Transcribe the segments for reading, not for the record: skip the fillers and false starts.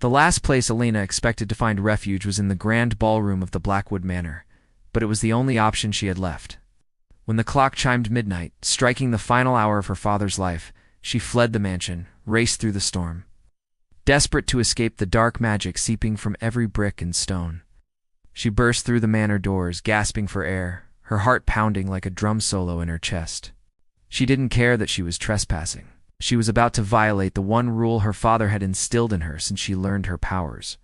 The last place Elena expected to find refuge was in the grand ballroom of the Blackwood Manor, but it was the only option she had left. When the clock chimed midnight, striking the final hour of her father's life, she fled the mansion, raced through the storm, desperate to escape the dark magic seeping from every brick and stone. She burst through the manor doors, gasping for air, her heart pounding like a drum solo in her chest. She didn't care that she was trespassing. She was about to violate the one rule her father had instilled in her since she learned her powers.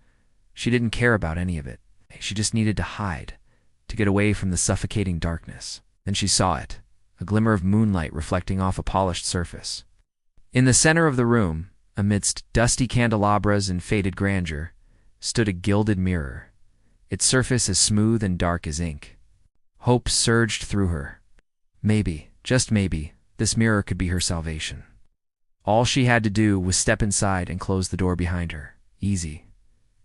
She didn't care about any of it. She just needed to hide, to get away from the suffocating darkness. Then she saw it, a glimmer of moonlight reflecting off a polished surface. In the center of the room, amidst dusty candelabras and faded grandeur, stood a gilded mirror, its surface as smooth and dark as ink. Hope surged through her. Maybe, just maybe, this mirror could be her salvation. All she had to do was step inside and close the door behind her. Easy.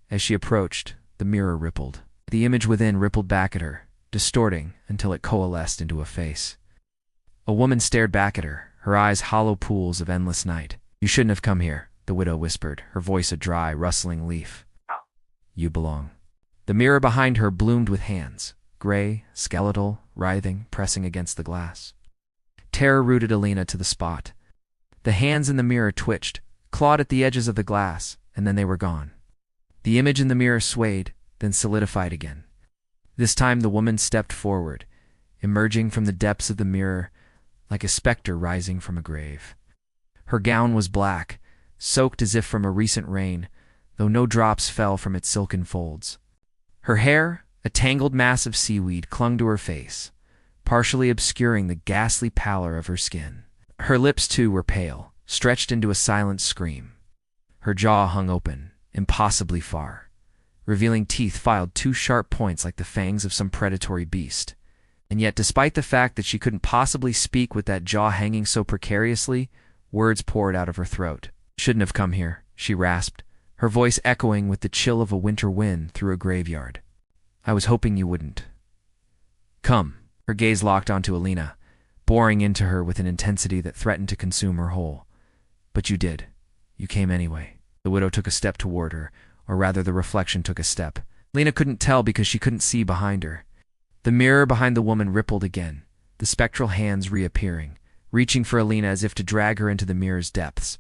As she approached, the mirror rippled. The image within rippled back at her, distorting until it coalesced into a face. A woman stared back at her, her eyes hollow pools of endless night. "You shouldn't have come here," the widow whispered, her voice a dry, rustling leaf. "You belong." The mirror behind her bloomed with hands, gray, skeletal, writhing, pressing against the glass. Terror rooted Elena to the spot. The hands in the mirror twitched, clawed at the edges of the glass, and then they were gone. The image in the mirror swayed, then solidified again. This time the woman stepped forward, emerging from the depths of the mirror like a specter rising from a grave. Her gown was black, soaked as if from a recent rain, though no drops fell from its silken folds. Her hair, a tangled mass of seaweed, clung to her face, partially obscuring the ghastly pallor of her skin. Her lips, too, were pale, stretched into a silent scream. Her jaw hung open, impossibly far, revealing teeth filed two sharp points like the fangs of some predatory beast. And yet, despite the fact that she couldn't possibly speak with that jaw hanging so precariously, words poured out of her throat. "Shouldn't have come here," she rasped, her voice echoing with the chill of a winter wind through a graveyard. "I was hoping you wouldn't." "Come." Her gaze locked onto Elena, boring into her with an intensity that threatened to consume her whole. "But you did. You came anyway." The widow took a step toward her, or rather the reflection took a step. Elena couldn't tell because she couldn't see behind her. The mirror behind the woman rippled again, the spectral hands reappearing, reaching for Elena as if to drag her into the mirror's depths.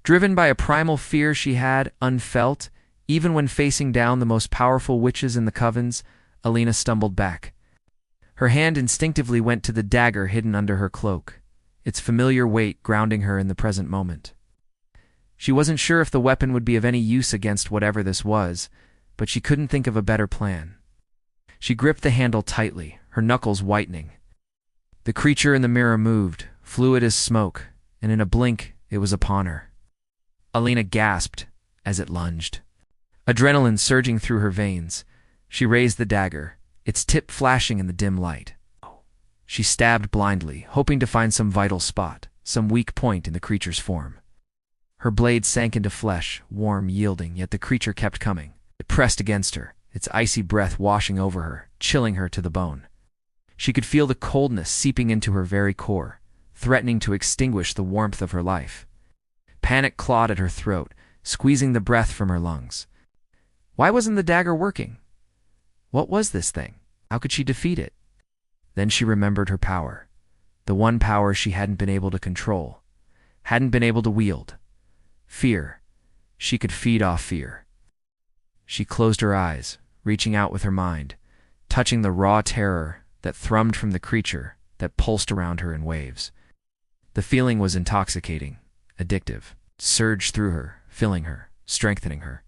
Driven by a primal fear she had, unfelt, even when facing down the most powerful witches in the covens, Elena stumbled back. Her hand instinctively went to the dagger hidden under her cloak, its familiar weight grounding her in the present moment. She wasn't sure if the weapon would be of any use against whatever this was, but she couldn't think of a better plan. She gripped the handle tightly, her knuckles whitening. The creature in the mirror moved, fluid as smoke, and in a blink it was upon her. Elena gasped as it lunged. Adrenaline surging through her veins, she raised the dagger, its tip flashing in the dim light. She stabbed blindly, hoping to find some vital spot, some weak point in the creature's form. Her blade sank into flesh, warm, yielding, yet the creature kept coming. It pressed against her, its icy breath washing over her, chilling her to the bone. She could feel the coldness seeping into her very core, threatening to extinguish the warmth of her life. Panic clawed at her throat, squeezing the breath from her lungs. Why wasn't the dagger working? What was this thing? How could she defeat it? Then she remembered her power, the one power she hadn't been able to control, hadn't been able to wield. Fear. She could feed off fear. She closed her eyes, reaching out with her mind, touching the raw terror that thrummed from the creature that pulsed around her in waves. The feeling was intoxicating, addictive, surged through her, filling her, strengthening her.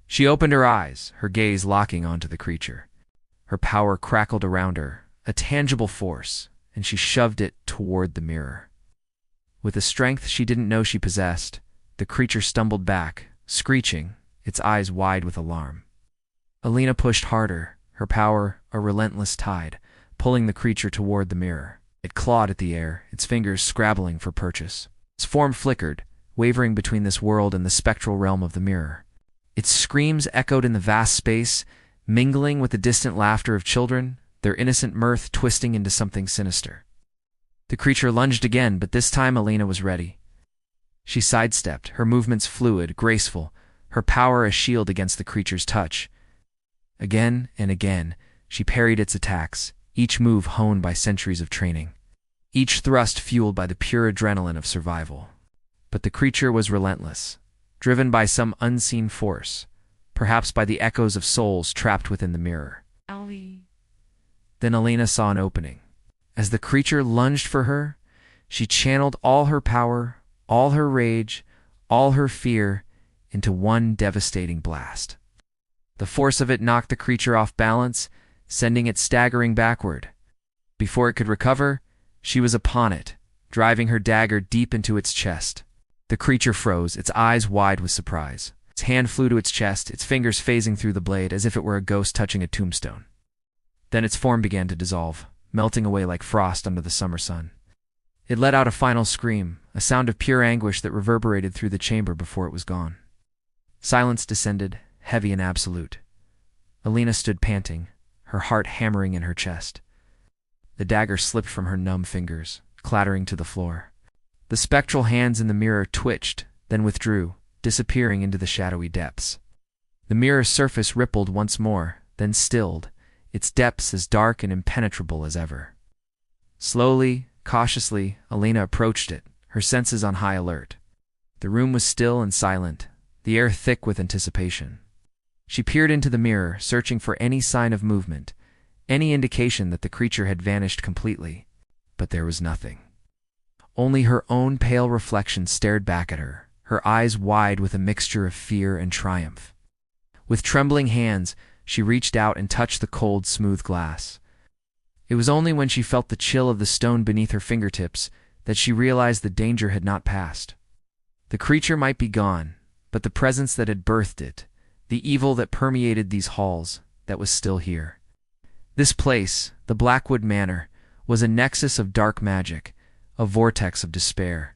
She opened her eyes, her gaze locking onto the creature. Her power crackled around her, a tangible force, and she shoved it toward the mirror. With a strength she didn't know she possessed, the creature stumbled back, screeching, its eyes wide with alarm. Elena pushed harder, her power a relentless tide, pulling the creature toward the mirror. It clawed at the air, its fingers scrabbling for purchase. Its form flickered, wavering between this world and the spectral realm of the mirror. Its screams echoed in the vast space, mingling with the distant laughter of children, their innocent mirth twisting into something sinister. The creature lunged again, but this time Elena was ready. She sidestepped, her movements fluid, graceful, her power a shield against the creature's touch. Again and again, she parried its attacks, each move honed by centuries of training, each thrust fueled by the pure adrenaline of survival. But the creature was relentless, driven by some unseen force, perhaps by the echoes of souls trapped within the mirror. Ellie. Then Elena saw an opening. As the creature lunged for her, she channeled all her power, all her rage, all her fear into one devastating blast. The force of it knocked the creature off balance, sending it staggering backward. Before it could recover, she was upon it, driving her dagger deep into its chest. The creature froze, its eyes wide with surprise. Its hand flew to its chest, its fingers phasing through the blade as if it were a ghost touching a tombstone. Then its form began to dissolve, melting away like frost under the summer sun. It let out a final scream, a sound of pure anguish that reverberated through the chamber before it was gone. Silence descended, heavy and absolute. Elena stood panting, her heart hammering in her chest. The dagger slipped from her numb fingers, clattering to the floor. The spectral hands in the mirror twitched, then withdrew, disappearing into the shadowy depths. The mirror's surface rippled once more, then stilled, its depths as dark and impenetrable as ever. Slowly, cautiously, Elena approached it, her senses on high alert. The room was still and silent, the air thick with anticipation. She peered into the mirror, searching for any sign of movement, any indication that the creature had vanished completely. But there was nothing. Only her own pale reflection stared back at her, her eyes wide with a mixture of fear and triumph. With trembling hands, she reached out and touched the cold, smooth glass. It was only when she felt the chill of the stone beneath her fingertips that she realized the danger had not passed. The creature might be gone, but the presence that had birthed it, the evil that permeated these halls, that was still here. This place, the Blackwood Manor, was a nexus of dark magic, a vortex of despair,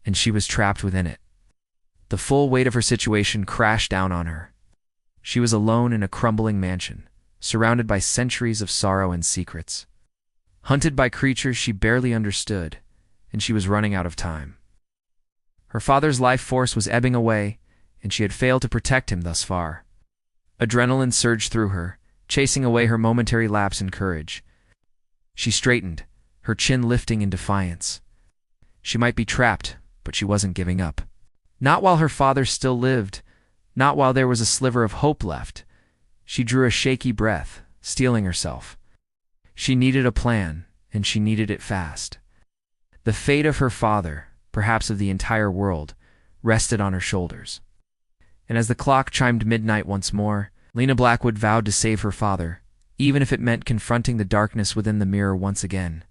and she was trapped within it. The full weight of her situation crashed down on her. She was alone in a crumbling mansion, surrounded by centuries of sorrow and secrets. Hunted by creatures she barely understood, and she was running out of time. Her father's life force was ebbing away, and she had failed to protect him thus far. Adrenaline surged through her, chasing away her momentary lapse in courage. She straightened, her chin lifting in defiance. She might be trapped, but she wasn't giving up. Not while her father still lived, not while there was a sliver of hope left. She drew a shaky breath, steeling herself. She needed a plan, and she needed it fast. The fate of her father, perhaps of the entire world, rested on her shoulders. And as the clock chimed midnight once more, Lena Blackwood vowed to save her father, even if it meant confronting the darkness within the mirror once again.